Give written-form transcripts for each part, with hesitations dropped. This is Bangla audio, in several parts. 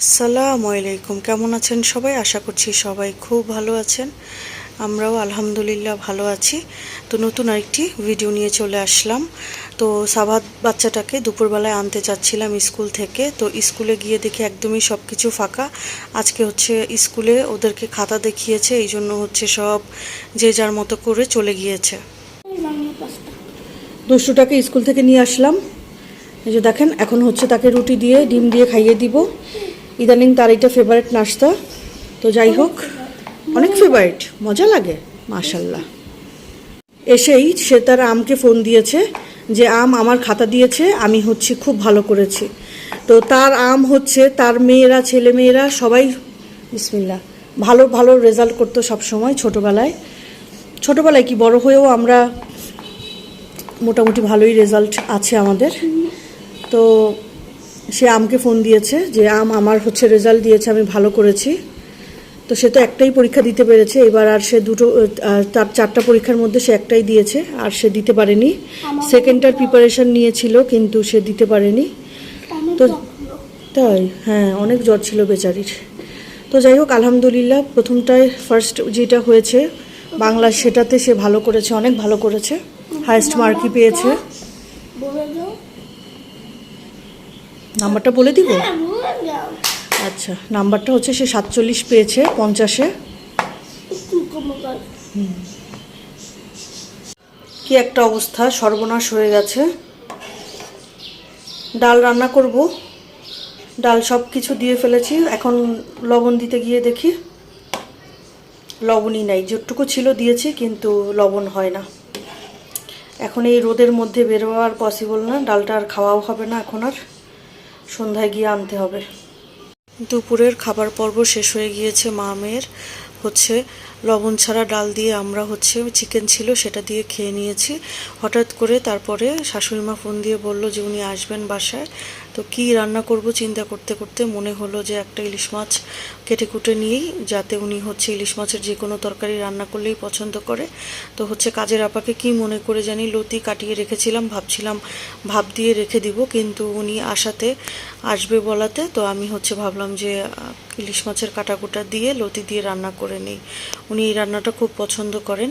আসসালামু আলাইকুম, কেমন আছেন সবাই? আশা করছি সবাই খুব ভালো আছেন। আমরাও আলহামদুলিল্লাহ ভালো আছি। তো নতুন আরেকটি ভিডিও নিয়ে চলে আসলাম। তো সাবাত বাচ্চাটাকে দুপুরবেলায় আনতে চাচ্ছিলাম স্কুল থেকে। তো স্কুলে গিয়ে দেখি একদমই সব কিছু ফাঁকা। আজকে হচ্ছে স্কুলে ওদেরকে খাতা দেখিয়েছে, এই জন্য হচ্ছে সব যে যার মতো করে চলে গিয়েছে। দুষ্টুটাকে স্কুল থেকে নিয়ে আসলাম। এই যে দেখেন, এখন হচ্ছে তাকে রুটি দিয়ে ডিম দিয়ে খাইয়ে দিব। ইদানিং তার এটা ফেভারিট নাস্তা। তো যাই হোক, অনেক ফেভারিট, মজা লাগে মাশাল্লাহ। এসেই সে তার আমকে ফোন দিয়েছে যে আম আমার খাতা দিয়েছে, আমি হচ্ছে খুব ভালো করেছি। তো তার আম হচ্ছে তার মেয়েরা, ছেলে মেয়েরা সবাই বিসমিল্লাহ ভালো ভালো রেজাল্ট করতো সবসময় ছোটোবেলায়। ছোটোবেলায় কি বড় হয়েও আমরা মোটামুটি ভালোই রেজাল্ট আছে আমাদের। তো সে আমকে ফোন দিয়েছে যে আম আমার হচ্ছে রেজাল্ট দিয়েছে, আমি ভালো করেছি। তো সে তো একটাই পরীক্ষা দিতে পেরেছে, এবার আর সে তার 4টা পরীক্ষার মধ্যে সে একটাই দিয়েছে, আর সে দিতে পারেনি। সেকেন্ডটার প্রিপারেশন নিয়েছিল কিন্তু সে দিতে পারেনি। তো তাই হ্যাঁ, অনেক জ্বর ছিল বেচারির। তো যাই হোক, আলহামদুলিল্লাহ প্রথমটায় ফার্স্ট যেটা হয়েছে বাংলা, সেটাতে সে ভালো করেছে, অনেক ভালো করেছে, হাইয়েস্ট মার্কই পেয়েছে। নাম্বারটা বলে দিব? আচ্ছা, নাম্বারটা হচ্ছে সে 47 পেয়েছে 50-এ। কি একটা অবস্থা, সর্বনাশ হয়ে গেছে। ডাল রান্না করব, ডাল সব কিছু দিয়ে ফেলেছি, এখন লবণ দিতে গিয়ে দেখি লবণই নাই। যেটুকু ছিল দিয়েছি কিন্তু লবণ হয় না। এখন এই রোদের মধ্যে বেরোয়া আর পসিবল না, ডালটা আর খাওয়াও হবে না এখন, আর সন্ধ্যায় গিয়ে আনতে হবে। দুপুরের খাবার পর্ব শেষ হয়ে গিয়েছে। মা মেয়ের হচ্ছে লবণ ছাড়া ডাল দিয়ে আমরা হচ্ছে চিকেন ছিল সেটা দিয়ে খেয়ে নিয়েছি। হঠাৎ করে তারপরে শাশুড়িমা ফোন দিয়ে বলল যে উনি আসবেন বাসায়। তো কি রান্না করব চিন্তা করতে করতে মনে হলো যে একটা ইলিশ মাছ কেটে কুটে নিয়েই, যাতে উনি হচ্ছে ইলিশ মাছের যে কোনো তরকারি রান্না করলেই পছন্দ করে। তো হচ্ছে কাজের আপাকে কি মনে করে জানি লতি কাটিয়ে রেখেছিলাম, ভাবছিলাম ভাপ দিয়ে রেখে দিব, কিন্তু উনি আসবে বলাতে তো আমি হচ্ছে ভাবলাম যে ইলিশ মাছের কাটাকুটা দিয়ে লতি দিয়ে রান্না করে নেই। উনি এই রান্নাটা খুব পছন্দ করেন,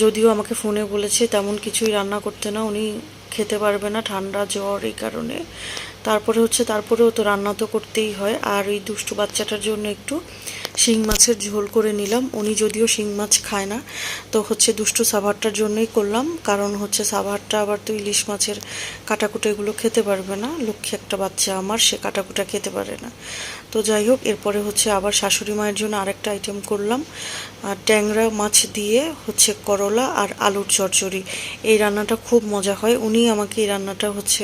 যদিও আমাকে ফোনে বলেছে তেমন কিছুই রান্না করতে না, উনি খেতে পারবে না, ঠান্ডা জ্বর এই কারণে। তারপরেও তো রান্না তো করতেই হয়। আর এই দুষ্টু বাচ্চাটার জন্য একটু শিং মাছের ঝোল করে নিলাম। উনি যদিও শিং মাছ খায় না, তো হচ্ছে দুষ্টু সাভারটার জন্যই করলাম, কারণ হচ্ছে সাভারটা আবার তো ইলিশ মাছের কাটাকুটা এগুলো খেতে পারবে না। লক্ষ্মী একটা বাচ্চা আমার, সে কাটাকুটা খেতে পারে না। তো যাই হোক, এরপরে হচ্ছে আবার শাশুড়ি মায়ের জন্য আরেকটা আইটেম করলাম, ট্যাংরা মাছ দিয়ে হচ্ছে করলা আর আলুর চচ্চড়ি। এই রান্নাটা খুব মজা হয়। উনি আমাকে এই রান্নাটা হচ্ছে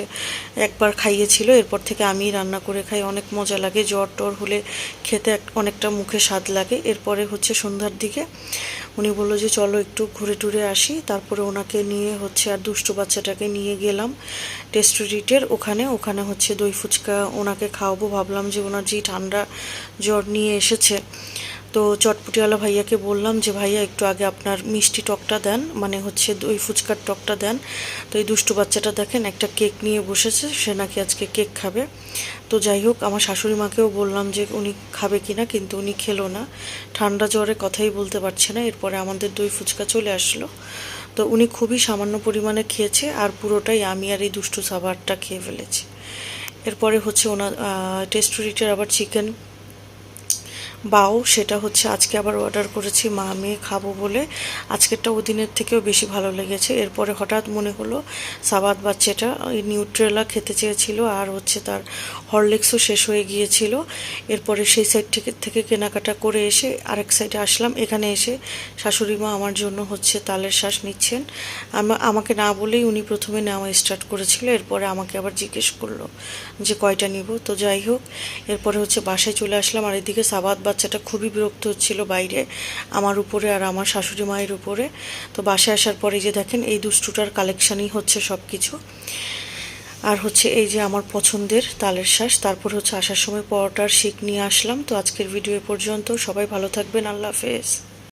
একবার খাইয়েছিল, এরপর থেকে আমি রান্না করে খাই, অনেক মজা লাগে। জ্বর টর হলে খেতে অনেকটা মুখে স্বাদ লাগে। এরপরে হচ্ছে সন্ধ্যার দিকে উনি বললো যে চলো একটু ঘুরে টুরে আসি। তারপরে ওনাকে নিয়ে হচ্ছে আর দুষ্টু বাচ্চাটাকে নিয়ে গেলাম টেস্টোরিটের ওখানে হচ্ছে দই ফুচকা ওনাকে খাওয়াবো। ভাবলাম যে ওনার যে ঠান্ডা জ্বর নিয়ে এসেছে, তো চটপটিওয়ালা ভাইয়াকে বললাম যে ভাইয়া একটু আগে আপনার মিষ্টি টকটা দেন, মানে হচ্ছে দই ফুচকার টকটা দেন। তো এই দুষ্টু বাচ্চাটা দেখেন একটা কেক নিয়ে বসেছে, সে নাকি আজকে কেক খাবে। তো যাই হোক, আমার শাশুড়ি মাকেও বললাম যে উনি খাবে কিনা, কিন্তু উনি খেলো না, ঠান্ডা জ্বরে কথাই বলতে পারছে না। এরপরে আমাদের দই ফুচকা চলে আসলো, তো উনি খুবই সামান্য পরিমাণে খেয়েছে, আর পুরোটাই আমি আর এই দুষ্টু সাভারটা খেয়ে ফেলেছি। এরপরে হচ্ছে ওনার টেস্টোরিটের আবার চিকেন বাও, সেটা হচ্ছে আজকে আবার অর্ডার করেছি মা মেয়ে খাবো বলে। আজকেরটা ওদিনের থেকেও বেশি ভালো লেগেছে। এরপরে হঠাৎ মনে হলো সাবাত বাচ্চাটা নিউট্রেলা খেতে চেয়েছিল, আর হচ্ছে তার হরলিক্সও শেষ হয়ে গিয়েছিল। এরপরে সেই সাইড থেকে কেনাকাটা করে এসে আরেক সাইডে আসলাম। এখানে এসে শাশুড়ি মা আমার জন্য হচ্ছে তালের শ্বাস নিচ্ছেন। আমাকে না বলেই উনি প্রথমে নেওয়া স্টার্ট করেছিল, এরপরে আমাকে আবার জিজ্ঞেস করলো যে কয়টা নিব। তো যাই হোক, এরপরে হচ্ছে বাসায় চলে আসলাম। আর এদিকে সাবাত বাচ্চাটা খুবই বিরক্ত হচ্ছিল বাইরে আমার উপরে আর আমার শাশুড়ি মায়ের উপরে। তো বাসায় আসার পরে যে দেখেন এই দুষ্টুটার কালেকশানই হচ্ছে সব কিছু। আর হচ্ছে এই যে আমার পছন্দের তালের শ্বাস। তারপর হচ্ছে আসার সময় পরোটার শিক নিয়ে আসলাম। তো আজকের ভিডিও পর্যন্ত, সবাই ভালো থাকবেন, আল্লাহ হাফেজ।